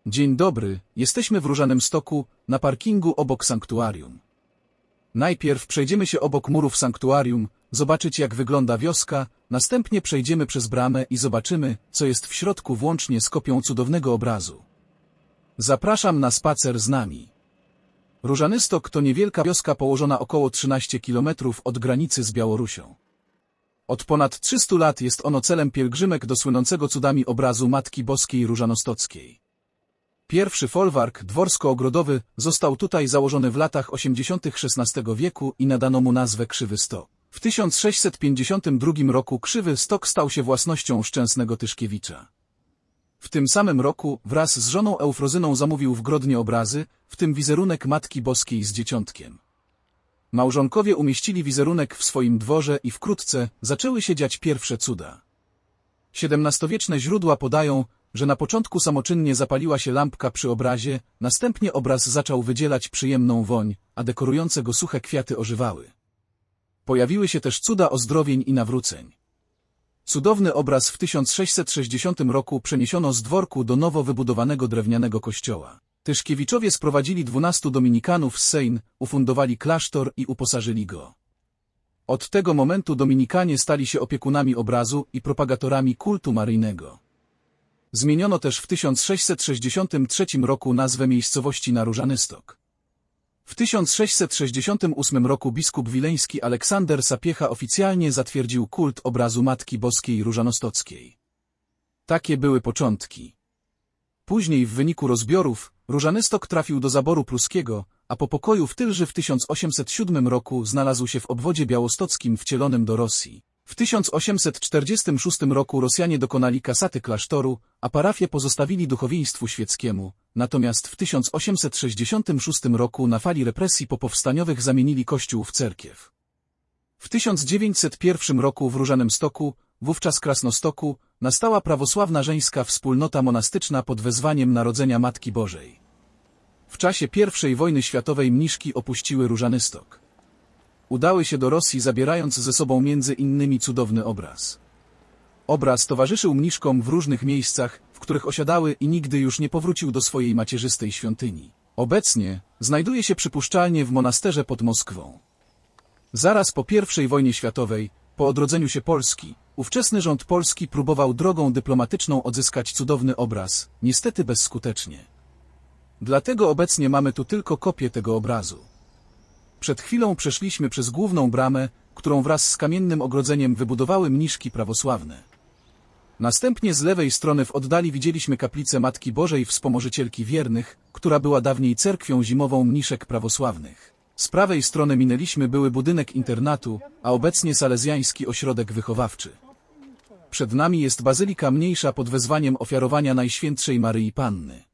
Dzień dobry, jesteśmy w Różanym Stoku, na parkingu obok sanktuarium. Najpierw przejdziemy się obok murów sanktuarium, zobaczyć jak wygląda wioska, następnie przejdziemy przez bramę i zobaczymy, co jest w środku włącznie z kopią cudownego obrazu. Zapraszam na spacer z nami. Różany Stok to niewielka wioska położona około 13 km od granicy z Białorusią. Od ponad 300 lat jest ono celem pielgrzymek do słynącego cudami obrazu Matki Boskiej Różanostockiej. Pierwszy folwark dworsko-ogrodowy został tutaj założony w latach 80. XVI wieku i nadano mu nazwę Krzywy Stok. W 1652 roku Krzywy Stok stał się własnością Szczęsnego Tyszkiewicza. W tym samym roku wraz z żoną Eufrozyną zamówił w Grodnie obrazy, w tym wizerunek Matki Boskiej z Dzieciątkiem. Małżonkowie umieścili wizerunek w swoim dworze i wkrótce zaczęły się dziać pierwsze cuda. XVII-wieczne źródła podają, że na początku samoczynnie zapaliła się lampka przy obrazie, następnie obraz zaczął wydzielać przyjemną woń, a dekorujące go suche kwiaty ożywały. Pojawiły się też cuda ozdrowień i nawróceń. Cudowny obraz w 1660 roku przeniesiono z dworku do nowo wybudowanego drewnianego kościoła. Tyszkiewiczowie sprowadzili 12 dominikanów z Sejn, ufundowali klasztor i uposażyli go. Od tego momentu dominikanie stali się opiekunami obrazu i propagatorami kultu maryjnego. Zmieniono też w 1663 roku nazwę miejscowości na Różany Stok. W 1668 roku biskup wileński Aleksander Sapiecha oficjalnie zatwierdził kult obrazu Matki Boskiej Różanostockiej. Takie były początki. Później w wyniku rozbiorów Różany Stok trafił do zaboru pruskiego, a po pokoju w Tylży w 1807 roku znalazł się w obwodzie białostockim wcielonym do Rosji. W 1846 roku Rosjanie dokonali kasaty klasztoru, a parafię pozostawili duchowieństwu świeckiemu, natomiast w 1866 roku na fali represji popowstaniowych zamienili kościół w cerkiew. W 1901 roku w Różanym Stoku, wówczas Krasnostoku, nastała prawosławna żeńska wspólnota monastyczna pod wezwaniem Narodzenia Matki Bożej. W czasie I wojny światowej mniszki opuściły Różany Stok. Udały się do Rosji, zabierając ze sobą między innymi cudowny obraz. Obraz towarzyszył mniszkom w różnych miejscach, w których osiadały i nigdy już nie powrócił do swojej macierzystej świątyni. Obecnie znajduje się przypuszczalnie w monasterze pod Moskwą. Zaraz po I wojnie światowej, po odrodzeniu się Polski, ówczesny rząd polski próbował drogą dyplomatyczną odzyskać cudowny obraz, niestety bezskutecznie. Dlatego obecnie mamy tu tylko kopię tego obrazu. Przed chwilą przeszliśmy przez główną bramę, którą wraz z kamiennym ogrodzeniem wybudowały mniszki prawosławne. Następnie z lewej strony w oddali widzieliśmy kaplicę Matki Bożej Wspomożycielki Wiernych, która była dawniej cerkwią zimową mniszek prawosławnych. Z prawej strony minęliśmy były budynek internatu, a obecnie salezjański ośrodek wychowawczy. Przed nami jest bazylika mniejsza pod wezwaniem ofiarowania Najświętszej Maryi Panny.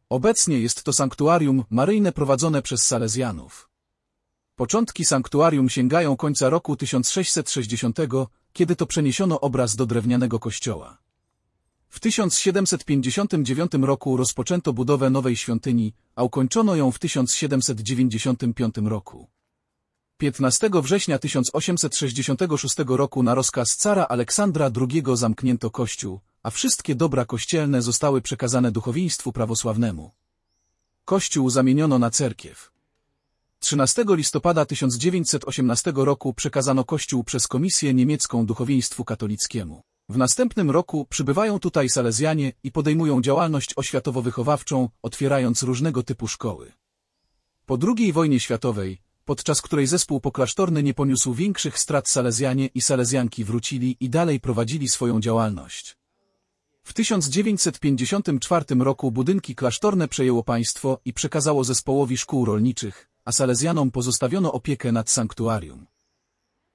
Obecnie jest to sanktuarium maryjne prowadzone przez salezjanów. Początki sanktuarium sięgają końca roku 1660, kiedy to przeniesiono obraz do drewnianego kościoła. W 1759 roku rozpoczęto budowę nowej świątyni, a ukończono ją w 1795 roku. 15 września 1866 roku na rozkaz cara Aleksandra II zamknięto kościół, a wszystkie dobra kościelne zostały przekazane duchowieństwu prawosławnemu. Kościół zamieniono na cerkiew. 13 listopada 1918 roku przekazano kościół przez Komisję Niemiecką duchowieństwu katolickiemu. W następnym roku przybywają tutaj salezjanie i podejmują działalność oświatowo-wychowawczą, otwierając różnego typu szkoły. Po II wojnie światowej, podczas której zespół poklasztorny nie poniósł większych strat, salezjanie i salezjanki wrócili i dalej prowadzili swoją działalność. W 1954 roku budynki klasztorne przejęło państwo i przekazało zespołowi szkół rolniczych, a salezjanom pozostawiono opiekę nad sanktuarium.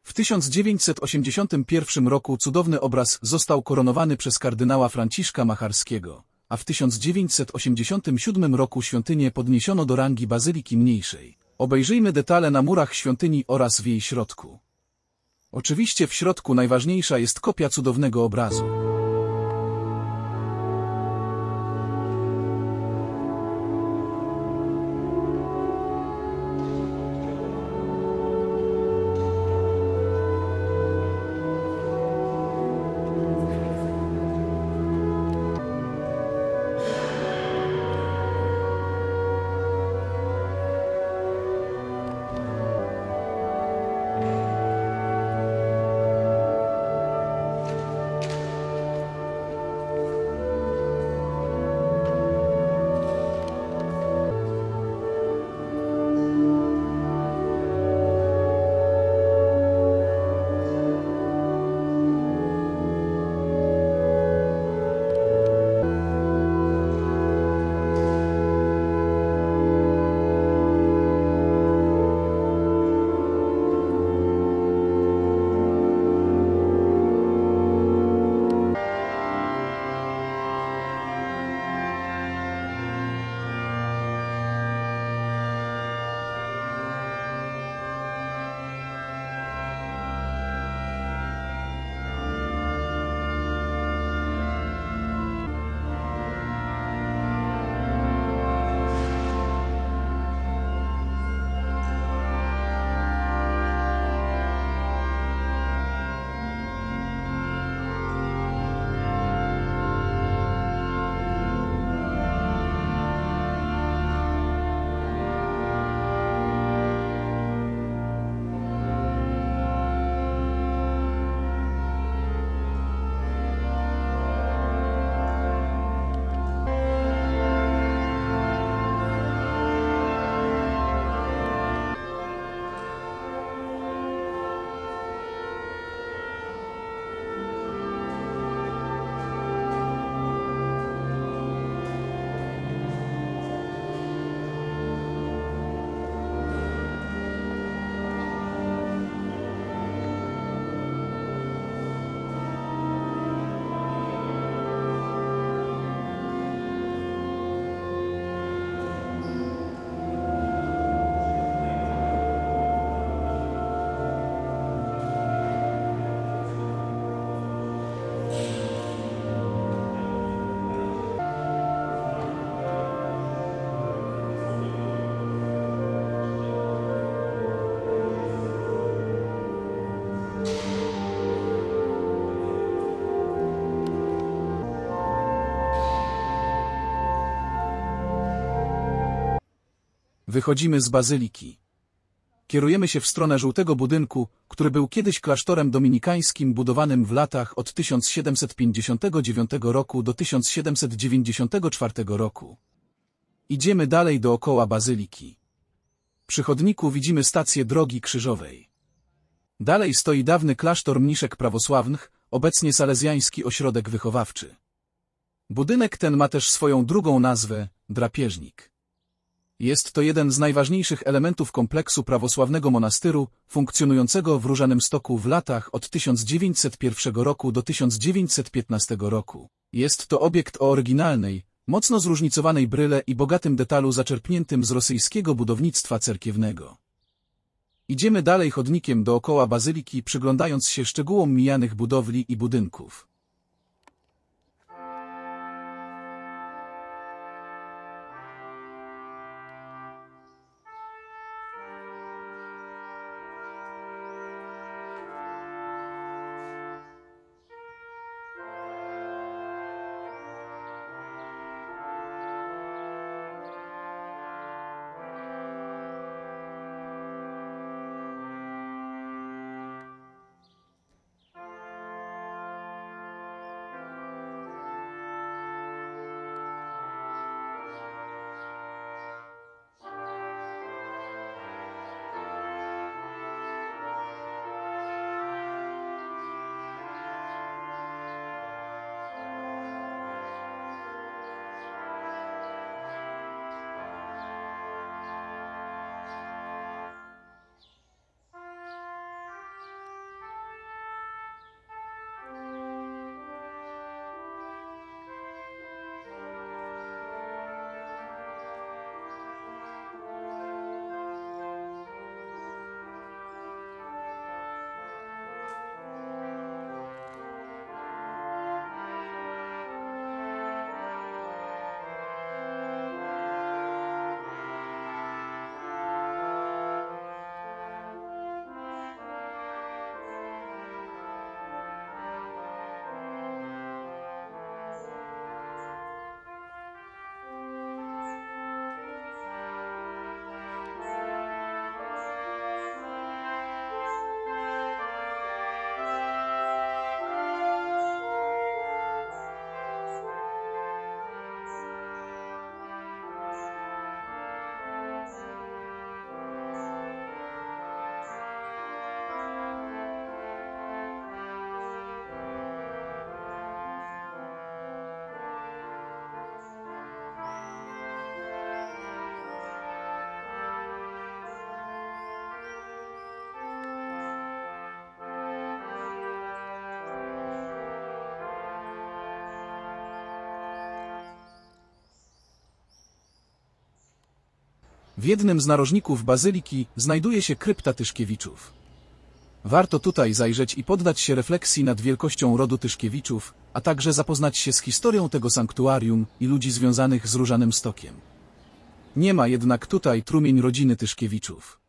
W 1981 roku cudowny obraz został koronowany przez kardynała Franciszka Macharskiego, a w 1987 roku świątynię podniesiono do rangi bazyliki mniejszej. Obejrzyjmy detale na murach świątyni oraz w jej środku. Oczywiście w środku najważniejsza jest kopia cudownego obrazu. Wychodzimy z bazyliki. Kierujemy się w stronę żółtego budynku, który był kiedyś klasztorem dominikańskim budowanym w latach od 1759 roku do 1794 roku. Idziemy dalej dookoła bazyliki. Przy chodniku widzimy stację drogi krzyżowej. Dalej stoi dawny klasztor mniszek prawosławnych, obecnie salezjański ośrodek wychowawczy. Budynek ten ma też swoją drugą nazwę – drapieżnik. Jest to jeden z najważniejszych elementów kompleksu prawosławnego monastyru, funkcjonującego w Różanym-Stoku w latach od 1901 roku do 1915 roku. Jest to obiekt o oryginalnej, mocno zróżnicowanej bryle i bogatym detalu zaczerpniętym z rosyjskiego budownictwa cerkiewnego. Idziemy dalej chodnikiem dookoła bazyliki, przyglądając się szczegółom mijanych budowli i budynków. W jednym z narożników bazyliki znajduje się krypta Tyszkiewiczów. Warto tutaj zajrzeć i poddać się refleksji nad wielkością rodu Tyszkiewiczów, a także zapoznać się z historią tego sanktuarium i ludzi związanych z Różanym Stokiem. Nie ma jednak tutaj trumień rodziny Tyszkiewiczów.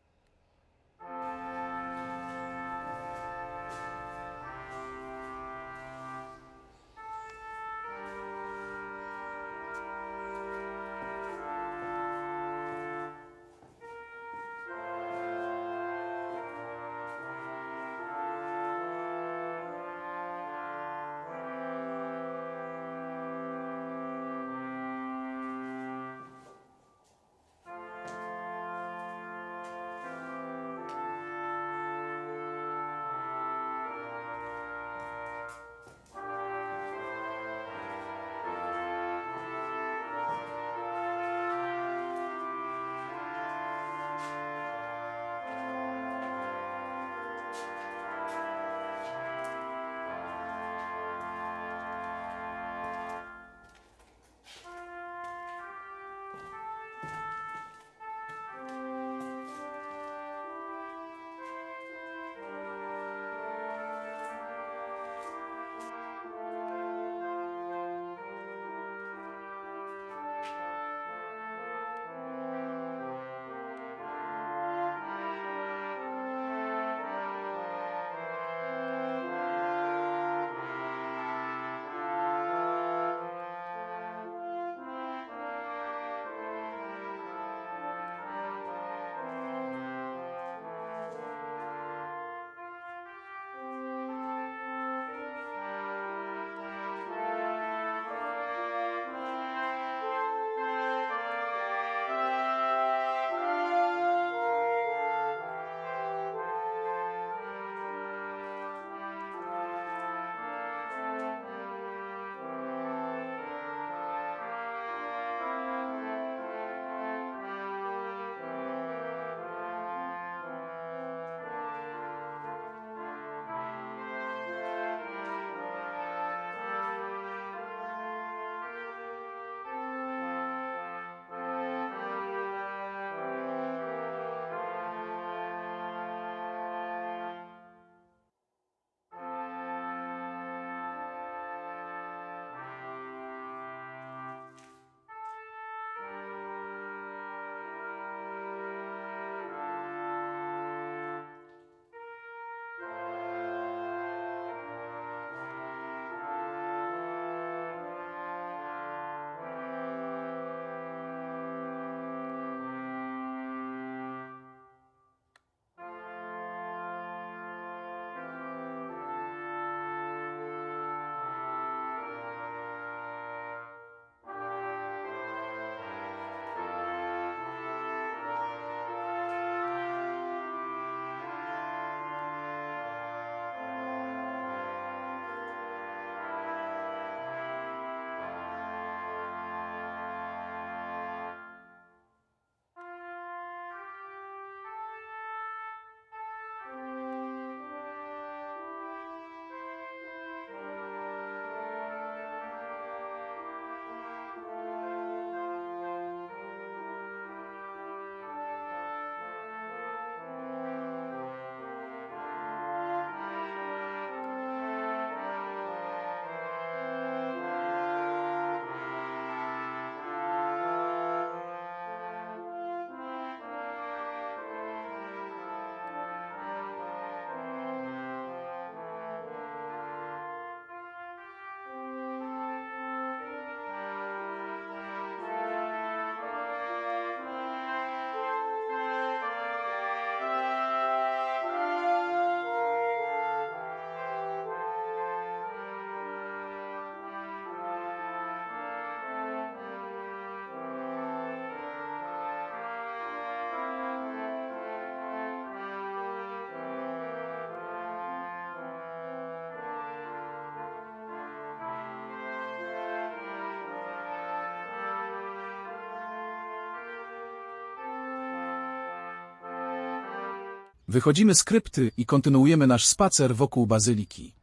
Wychodzimy z krypty i kontynuujemy nasz spacer wokół bazyliki.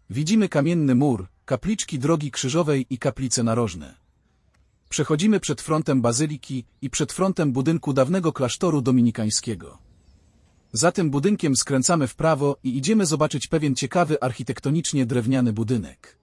Widzimy kamienny mur, kapliczki Drogi Krzyżowej i kaplice narożne. Przechodzimy przed frontem bazyliki i przed frontem budynku dawnego klasztoru dominikańskiego. Za tym budynkiem skręcamy w prawo i idziemy zobaczyć pewien ciekawy architektonicznie drewniany budynek.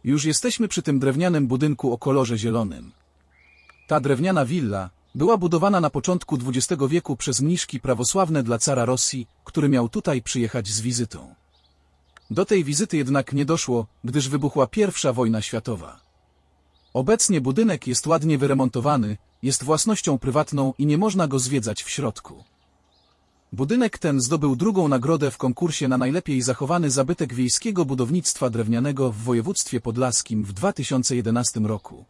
Już jesteśmy przy tym drewnianym budynku o kolorze zielonym. Ta drewniana willa była budowana na początku XX wieku przez mniszki prawosławne dla cara Rosji, który miał tutaj przyjechać z wizytą. Do tej wizyty jednak nie doszło, gdyż wybuchła I wojna światowa. Obecnie budynek jest ładnie wyremontowany, jest własnością prywatną i nie można go zwiedzać w środku. Budynek ten zdobył drugą nagrodę w konkursie na najlepiej zachowany zabytek wiejskiego budownictwa drewnianego w województwie podlaskim w 2011 roku.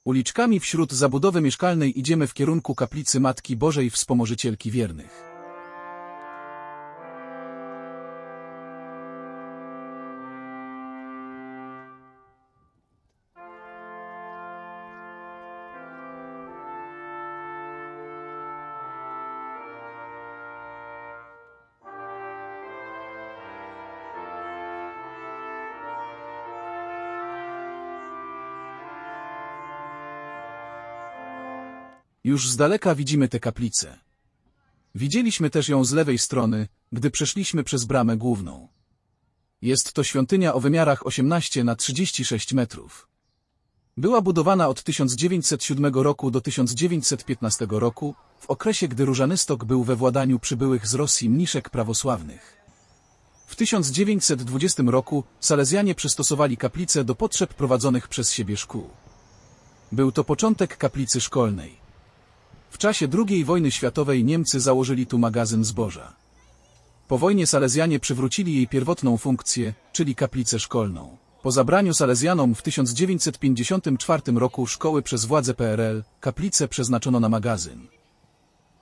Uliczkami wśród zabudowy mieszkalnej idziemy w kierunku kaplicy Matki Bożej Wspomożycielki Wiernych. Już z daleka widzimy tę kaplicę. Widzieliśmy też ją z lewej strony, gdy przeszliśmy przez bramę główną. Jest to świątynia o wymiarach 18 na 36 metrów. Była budowana od 1907 roku do 1915 roku, w okresie gdy Różanystok był we władaniu przybyłych z Rosji mniszek prawosławnych. W 1920 roku Salezjanie przystosowali kaplicę do potrzeb prowadzonych przez siebie szkół. Był to początek kaplicy szkolnej. W czasie II wojny światowej Niemcy założyli tu magazyn zboża. Po wojnie Salezjanie przywrócili jej pierwotną funkcję, czyli kaplicę szkolną. Po zabraniu Salezjanom w 1954 roku szkoły przez władze PRL, kaplicę przeznaczono na magazyn.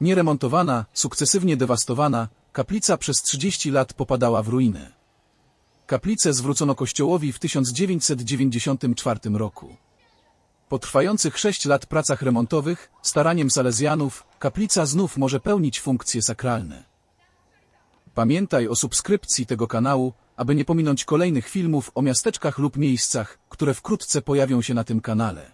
Nieremontowana, sukcesywnie dewastowana, kaplica przez 30 lat popadała w ruinę. Kaplicę zwrócono kościołowi w 1994 roku. Po trwających 6 lat pracach remontowych, staraniem Salezjanów, kaplica znów może pełnić funkcje sakralne. Pamiętaj o subskrypcji tego kanału, aby nie pominąć kolejnych filmów o miasteczkach lub miejscach, które wkrótce pojawią się na tym kanale.